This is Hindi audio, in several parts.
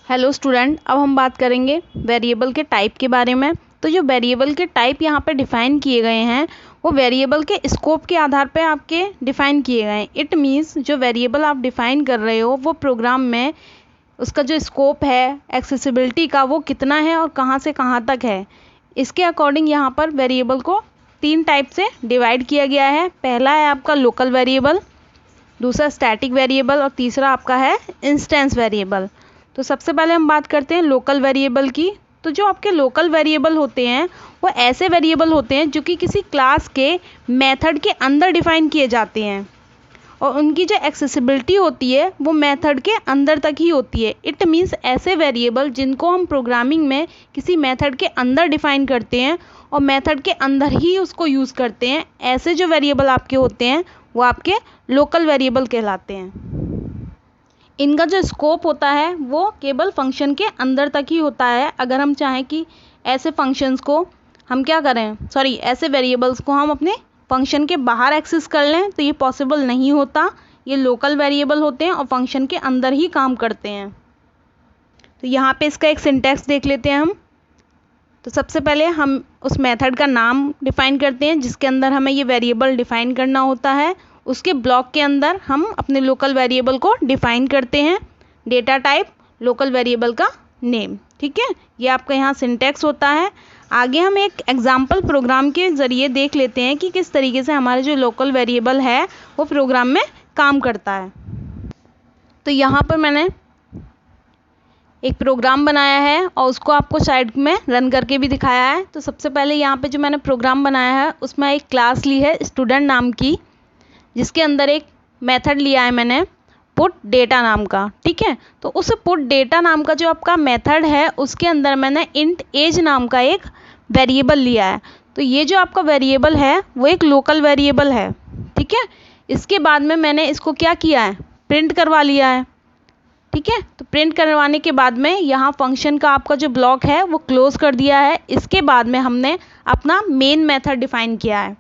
हेलो स्टूडेंट, अब हम बात करेंगे वेरिएबल के टाइप के बारे में। तो जो वेरिएबल के टाइप यहाँ पे डिफ़ाइन किए गए हैं वो वेरिएबल के स्कोप के आधार पे आपके डिफ़ाइन किए गए हैं। इट मीन्स जो वेरिएबल आप डिफ़ाइन कर रहे हो वो प्रोग्राम में उसका जो स्कोप है एक्सेसिबिलिटी का वो कितना है और कहाँ से कहाँ तक है, इसके अकॉर्डिंग यहाँ पर वेरिएबल को 3 टाइप से डिवाइड किया गया है। पहला है आपका लोकल वेरिएबल, दूसरा स्टैटिक वेरिएबल और तीसरा आपका है इंस्टेंस वेरिएबल। तो सबसे पहले हम बात करते हैं लोकल वेरिएबल की। तो जो आपके लोकल वेरिएबल होते हैं वो ऐसे वेरिएबल होते हैं जो कि किसी क्लास के मेथड के अंदर डिफ़ाइन किए जाते हैं और उनकी जो एक्सेसिबिलिटी होती है वो मेथड के अंदर तक ही होती है। इट मीन्स ऐसे वेरिएबल जिनको हम प्रोग्रामिंग में किसी मेथड के अंदर डिफ़ाइन करते हैं और मेथड के अंदर ही उसको यूज़ करते हैं, ऐसे जो वेरिएबल आपके होते हैं वो आपके लोकल वेरिएबल कहलाते हैं। इनका जो स्कोप होता है वो केवल फंक्शन के अंदर तक ही होता है। अगर हम चाहें कि ऐसे फंक्शंस को हम क्या करें, ऐसे वेरिएबल्स को हम अपने फंक्शन के बाहर एक्सेस कर लें तो ये पॉसिबल नहीं होता। ये लोकल वेरिएबल होते हैं और फंक्शन के अंदर ही काम करते हैं। तो यहाँ पे इसका एक सिंटैक्स देख लेते हैं हम। तो सबसे पहले हम उस मेथड का नाम डिफ़ाइन करते हैं जिसके अंदर हमें ये वेरिएबल डिफ़ाइन करना होता है। उसके ब्लॉक के अंदर हम अपने लोकल वेरिएबल को डिफ़ाइन करते हैं। डेटा टाइप, लोकल वेरिएबल का नेम, ठीक है, ये आपका यहाँ सिंटैक्स होता है। आगे हम एक एग्जाम्पल प्रोग्राम के ज़रिए देख लेते हैं कि किस तरीके से हमारे जो लोकल वेरिएबल है वो प्रोग्राम में काम करता है। तो यहाँ पर मैंने एक प्रोग्राम बनाया है और उसको आपको साइड में रन करके भी दिखाया है। तो सबसे पहले यहाँ पे जो मैंने प्रोग्राम बनाया है उसमें एक क्लास ली है स्टूडेंट नाम की, जिसके अंदर एक मेथड लिया है मैंने पुट डेटा नाम का, ठीक है। तो उस पुट डेटा नाम का जो आपका मेथड है उसके अंदर मैंने इंट एज नाम का एक वेरिएबल लिया है। तो ये जो आपका वेरिएबल है वो एक लोकल वेरिएबल है, ठीक है। इसके बाद में मैंने इसको क्या किया है, प्रिंट करवा लिया है, ठीक है। तो प्रिंट करवाने के बाद में यहाँ फंक्शन का आपका जो ब्लॉक है वो क्लोज कर दिया है। इसके बाद में हमने अपना मेन मेथड डिफ़ाइन किया है,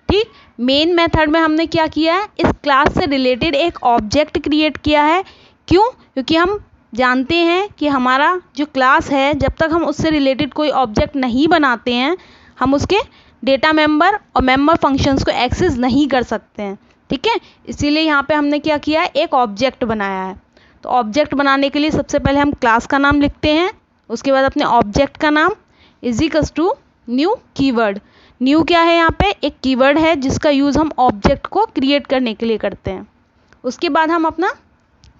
ठीक। मेन मेथड में हमने क्या किया है, इस क्लास से रिलेटेड एक ऑब्जेक्ट क्रिएट किया है। क्यों? क्योंकि हम जानते हैं कि हमारा जो क्लास है जब तक हम उससे रिलेटेड कोई ऑब्जेक्ट नहीं बनाते हैं हम उसके डेटा मेंबर और मेंबर फंक्शंस को एक्सेस नहीं कर सकते हैं, ठीक है। इसीलिए यहाँ पे हमने क्या किया है, एक ऑब्जेक्ट बनाया है। तो ऑब्जेक्ट बनाने के लिए सबसे पहले हम क्लास का नाम लिखते हैं, उसके बाद अपने ऑब्जेक्ट का नाम equals to new keyword. New क्या है, यहाँ पे एक कीवर्ड है जिसका यूज़ हम ऑब्जेक्ट को क्रिएट करने के लिए करते हैं। उसके बाद हम अपना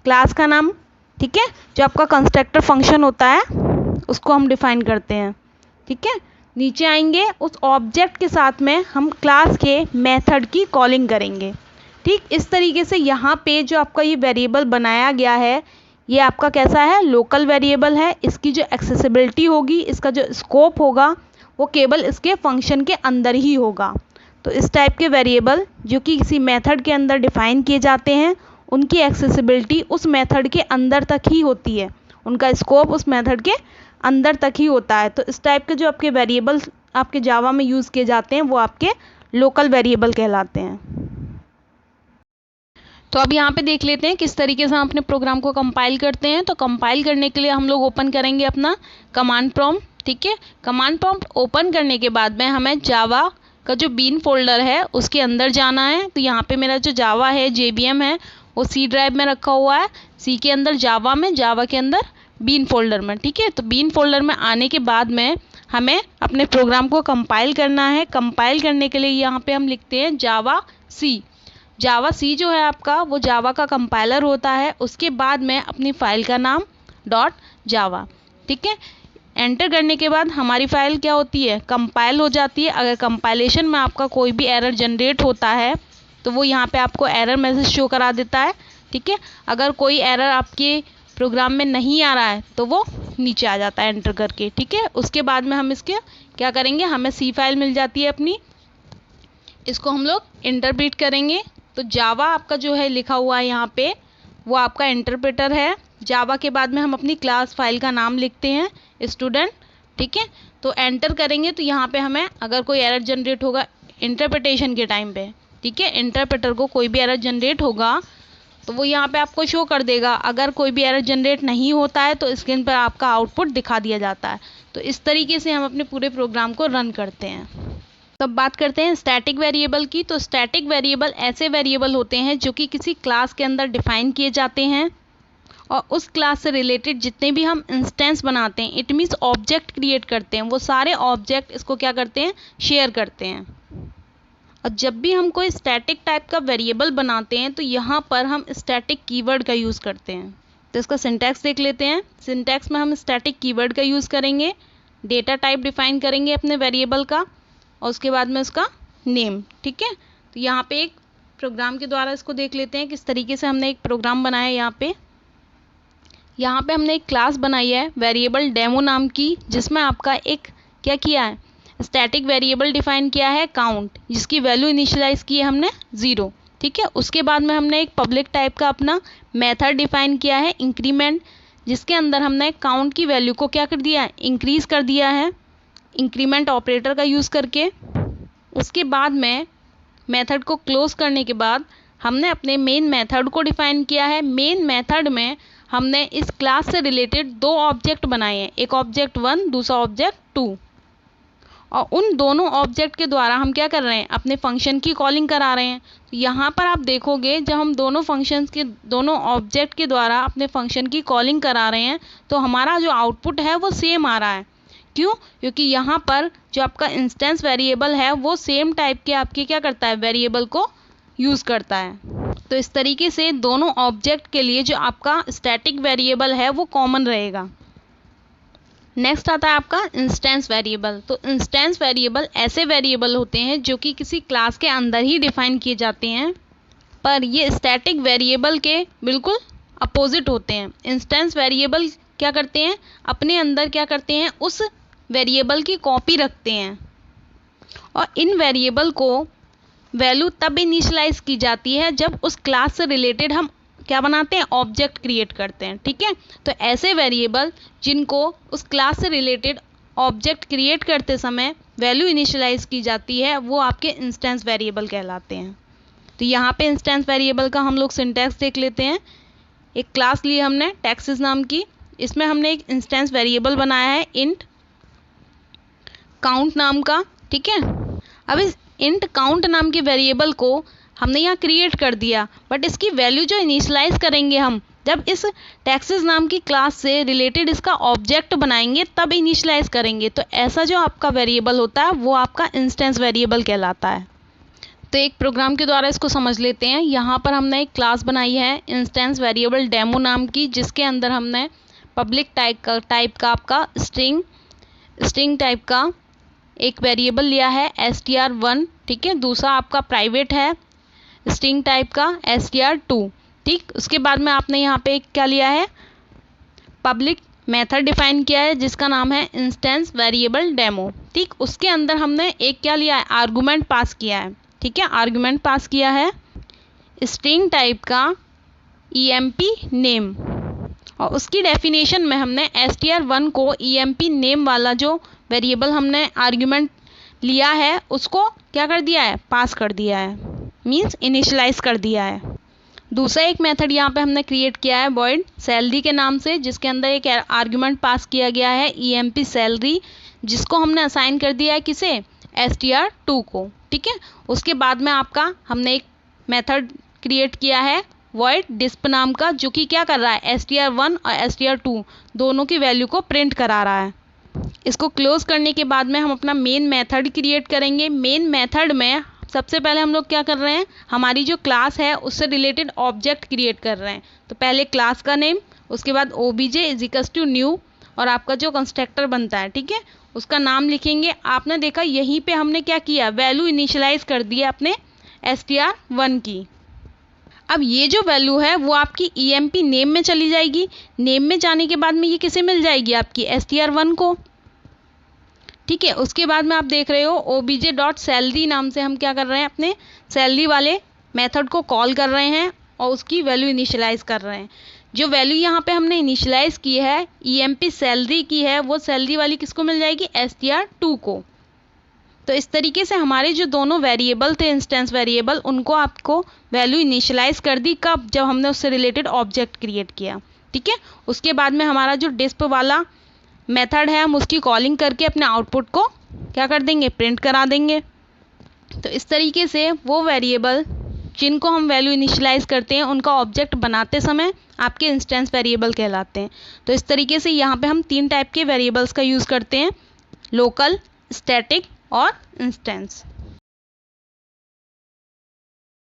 क्लास का नाम, ठीक है, जो आपका कंस्ट्रक्टर फंक्शन होता है उसको हम डिफ़ाइन करते हैं, ठीक है। नीचे आएंगे, उस ऑब्जेक्ट के साथ में हम क्लास के मेथड की कॉलिंग करेंगे, ठीक। इस तरीके से यहाँ पे जो आपका ये वेरिएबल बनाया गया है ये आपका कैसा है, लोकल वेरिएबल है। इसकी जो एक्सेसिबिलिटी होगी, इसका जो स्कोप होगा वो केवल इसके फंक्शन के अंदर ही होगा। तो इस टाइप के वेरिएबल जो कि किसी मेथड के अंदर डिफ़ाइन किए जाते हैं उनकी एक्सेसिबिलिटी उस मेथड के अंदर तक ही होती है, उनका स्कोप उस मेथड के अंदर तक ही होता है। तो इस टाइप के जो आपके वेरिएबल आपके जावा में यूज़ किए जाते हैं वो आपके लोकल वेरिएबल कहलाते हैं। तो अब यहाँ पे देख लेते हैं किस तरीके से हम अपने प्रोग्राम को कंपाइल करते हैं। तो कंपाइल करने के लिए हम लोग ओपन करेंगे अपना कमांड प्रॉम्प्ट, ठीक है। कमांड प्रॉम्प्ट ओपन करने के बाद में हमें जावा का जो बीन फोल्डर है उसके अंदर जाना है। तो यहाँ पे मेरा जो जावा है JVM है वो सी ड्राइव में रखा हुआ है, सी के अंदर जावा में, जावा के अंदर बीन फोल्डर में, ठीक है। तो बीन फोल्डर में आने के बाद में हमें अपने प्रोग्राम को कंपाइल करना है। कंपाइल करने के लिए यहाँ पे हम लिखते हैं जावा सी। जावा सी जो है आपका वो जावा का कंपाइलर होता है। उसके बाद में अपनी फ़ाइल का नाम .java, ठीक है। एंटर करने के बाद हमारी फ़ाइल क्या होती है, कंपाइल हो जाती है। अगर कंपाइलेशन में आपका कोई भी एरर जनरेट होता है तो वो यहाँ पे आपको एरर मैसेज शो करा देता है, ठीक है। अगर कोई एरर आपके प्रोग्राम में नहीं आ रहा है तो वो नीचे आ जाता है एंटर करके, ठीक है। उसके बाद में हम इसके क्या करेंगे, हमें सी फाइल मिल जाती है अपनी, इसको हम लोग इंटरप्रेट करेंगे। तो जावा आपका जो है लिखा हुआ है यहाँ पे वो आपका इंटरप्रेटर है। जावा के बाद में हम अपनी क्लास फाइल का नाम लिखते हैं स्टूडेंट, ठीक है। तो एंटर करेंगे तो यहाँ पे हमें अगर कोई एरर जनरेट होगा इंटरप्रिटेशन के टाइम पे, ठीक है, इंटरप्रेटर को कोई भी एरर जनरेट होगा तो वो यहाँ पे आपको शो कर देगा। अगर कोई भी एरर जनरेट नहीं होता है तो स्क्रीन पर आपका आउटपुट दिखा दिया जाता है। तो इस तरीके से हम अपने पूरे प्रोग्राम को रन करते हैं। तो अब बात करते हैं स्टैटिक वेरिएबल की। तो स्टैटिक वेरिएबल ऐसे वेरिएबल होते हैं जो कि किसी क्लास के अंदर डिफाइन किए जाते हैं और उस क्लास से रिलेटेड जितने भी हम इंस्टेंस बनाते हैं, इट मीन्स ऑब्जेक्ट क्रिएट करते हैं, वो सारे ऑब्जेक्ट इसको क्या करते हैं, शेयर करते हैं। और जब भी हम कोई स्टैटिक टाइप का वेरिएबल बनाते हैं तो यहाँ पर हम स्टैटिक कीवर्ड का यूज़ करते हैं। तो इसका सिंटैक्स देख लेते हैं। सिंटैक्स में हम स्टैटिक कीवर्ड का यूज़ करेंगे, डेटा टाइप डिफाइन करेंगे अपने वेरिएबल का और उसके बाद में उसका नेम। ठीक है, तो यहाँ पे एक प्रोग्राम के द्वारा इसको देख लेते हैं किस तरीके से हमने एक प्रोग्राम बनाया है। यहाँ पे हमने एक क्लास बनाई है वेरिएबल डेमो नाम की, जिसमें आपका एक क्या किया है, स्टैटिक वेरिएबल डिफाइन किया है काउंट, जिसकी वैल्यू इनिशियलाइज की है हमने 0। ठीक है, उसके बाद में हमने एक पब्लिक टाइप का अपना मेथड डिफाइन किया है इंक्रीमेंट, जिसके अंदर हमने काउंट की वैल्यू को क्या कर दिया है, इंक्रीज़ कर दिया है इंक्रीमेंट ऑपरेटर का यूज़ करके। उसके बाद में मेथड को क्लोज करने के बाद हमने अपने मेन मेथड को डिफाइन किया है। मेन मेथड में हमने इस क्लास से रिलेटेड 2 ऑब्जेक्ट बनाए हैं, एक ऑब्जेक्ट 1, दूसरा ऑब्जेक्ट 2, और उन दोनों ऑब्जेक्ट के द्वारा हम क्या कर रहे हैं, अपने फंक्शन की कॉलिंग करा रहे हैं। तो यहाँ पर आप देखोगे जब हम दोनों फंक्शंस के दोनों ऑब्जेक्ट के द्वारा अपने फंक्शन की कॉलिंग करा रहे हैं तो हमारा जो आउटपुट है वो सेम आ रहा है। क्यों? क्योंकि यहाँ पर जो आपका इंस्टेंस वेरिएबल है वो सेम टाइप के आपके क्या करता है, वेरिएबल को यूज़ करता है। तो इस तरीके से दोनों ऑब्जेक्ट के लिए जो आपका स्टैटिक वेरिएबल है वो कॉमन रहेगा। नेक्स्ट आता है आपका इंस्टेंस वेरिएबल। तो इंस्टेंस वेरिएबल ऐसे वेरिएबल होते हैं जो कि किसी क्लास के अंदर ही डिफाइन किए जाते हैं, पर ये स्टैटिक वेरिएबल के बिल्कुल अपोजिट होते हैं। इंस्टेंस वेरिएबल क्या करते हैं, अपने अंदर क्या करते हैं, उस वेरिएबल की कॉपी रखते हैं और इन वेरिएबल को वैल्यू तब इनिशियलाइज की जाती है जब उस क्लास से रिलेटेड हम क्या बनाते हैं, ऑब्जेक्ट क्रिएट करते हैं। ठीक है, तो ऐसे वेरिएबल जिनको उस क्लास से रिलेटेड ऑब्जेक्ट क्रिएट करते समय वैल्यू इनिशियलाइज की जाती है वो आपके इंस्टेंस वेरिएबल कहलाते हैं। तो यहाँ पे इंस्टेंस वेरिएबल का हम लोग सिंटैक्स देख लेते हैं। एक क्लास ली हमने टैक्सेस नाम की, इसमें हमने एक इंस्टेंस वेरिएबल बनाया है इंट काउंट नाम का। ठीक है, अब इस इंट काउंट नाम के वेरिएबल को हमने यहाँ क्रिएट कर दिया, बट इसकी वैल्यू जो इनिशियलाइज करेंगे हम जब इस टैक्सेस नाम की क्लास से रिलेटेड इसका ऑब्जेक्ट बनाएंगे तब इनिशियलाइज करेंगे। तो ऐसा जो आपका वेरिएबल होता है वो आपका इंस्टेंस वेरिएबल कहलाता है। तो एक प्रोग्राम के द्वारा इसको समझ लेते हैं। यहाँ पर हमने एक क्लास बनाई है इंस्टेंस वेरिएबल डेमो नाम की, जिसके अंदर हमने पब्लिक टाइप का आपका स्ट्रिंग टाइप का एक वेरिएबल लिया है str1। ठीक है, दूसरा आपका प्राइवेट है स्ट्रिंग टाइप का str2। ठीक, उसके बाद में आपने यहाँ पे क्या लिया है, पब्लिक मेथड डिफाइन किया है जिसका नाम है इंस्टेंस वेरिएबल डेमो। ठीक, उसके अंदर हमने एक क्या लिया है, आर्गुमेंट पास किया है। ठीक है, आर्गुमेंट पास किया है स्ट्रिंग टाइप का emp नेम, और उसकी डेफिनेशन में हमने str1 को emp नेम वाला जो वेरिएबल हमने आर्गुमेंट लिया है उसको क्या कर दिया है, पास कर दिया है, मींस इनिशियलाइज कर दिया है। दूसरा एक मेथड यहाँ पे हमने क्रिएट किया है वॉइड सैलरी के नाम से, जिसके अंदर एक आर्गुमेंट पास किया गया है emp सैलरी, जिसको हमने असाइन कर दिया है किसे, str2 को। ठीक है, उसके बाद में आपका हमने एक मेथड क्रिएट किया है वॉइड डिस्प नाम का, जो कि क्या कर रहा है, str1 और str2 दोनों की वैल्यू को प्रिंट करा रहा है। इसको क्लोज करने के बाद में हम अपना मेन मेथड क्रिएट करेंगे। मेन मेथड में सबसे पहले हम लोग क्या कर रहे हैं, हमारी जो क्लास है उससे रिलेटेड ऑब्जेक्ट क्रिएट कर रहे हैं। तो पहले क्लास का नेम, उसके बाद obj = न्यू और आपका जो कंस्ट्रक्टर बनता है, ठीक है, उसका नाम लिखेंगे। आपने देखा यहीं पे हमने क्या किया, वैल्यू इनिशियलाइज कर दी है अपने str1 की। अब ये जो वैल्यू है वो आपकी emp नेम में चली जाएगी। नेम में जाने के बाद में ये किसे मिल जाएगी, आपकी str1 को। ठीक है, उसके बाद में आप देख रहे हो obj.salary नाम से हम क्या कर रहे हैं, अपने सैलरी वाले मेथड को कॉल कर रहे हैं और उसकी वैल्यू इनिशियलाइज कर रहे हैं। जो वैल्यू यहाँ पे हमने इनिशियलाइज की है emp सैलरी की है, वो सैलरी वाली किसको मिल जाएगी, str2 को। तो इस तरीके से हमारे जो दोनों वेरिएबल थे इंस्टेंस वेरिएबल, उनको आपको वैल्यू इनिशियलाइज कर दी कब, जब हमने उससे रिलेटेड ऑब्जेक्ट क्रिएट किया। ठीक है, उसके बाद में हमारा जो डिस्प वाला मेथड है हम उसकी कॉलिंग करके अपने आउटपुट को क्या कर देंगे, प्रिंट करा देंगे। तो इस तरीके से वो वेरिएबल जिनको हम वैल्यू इनिशियलाइज करते हैं उनका ऑब्जेक्ट बनाते समय आपके इंस्टेंस वेरिएबल कहलाते हैं। तो इस तरीके से यहाँ पे हम 3 टाइप के वेरिएबल्स का यूज़ करते हैं, लोकल, स्टैटिक और इंस्टेंस।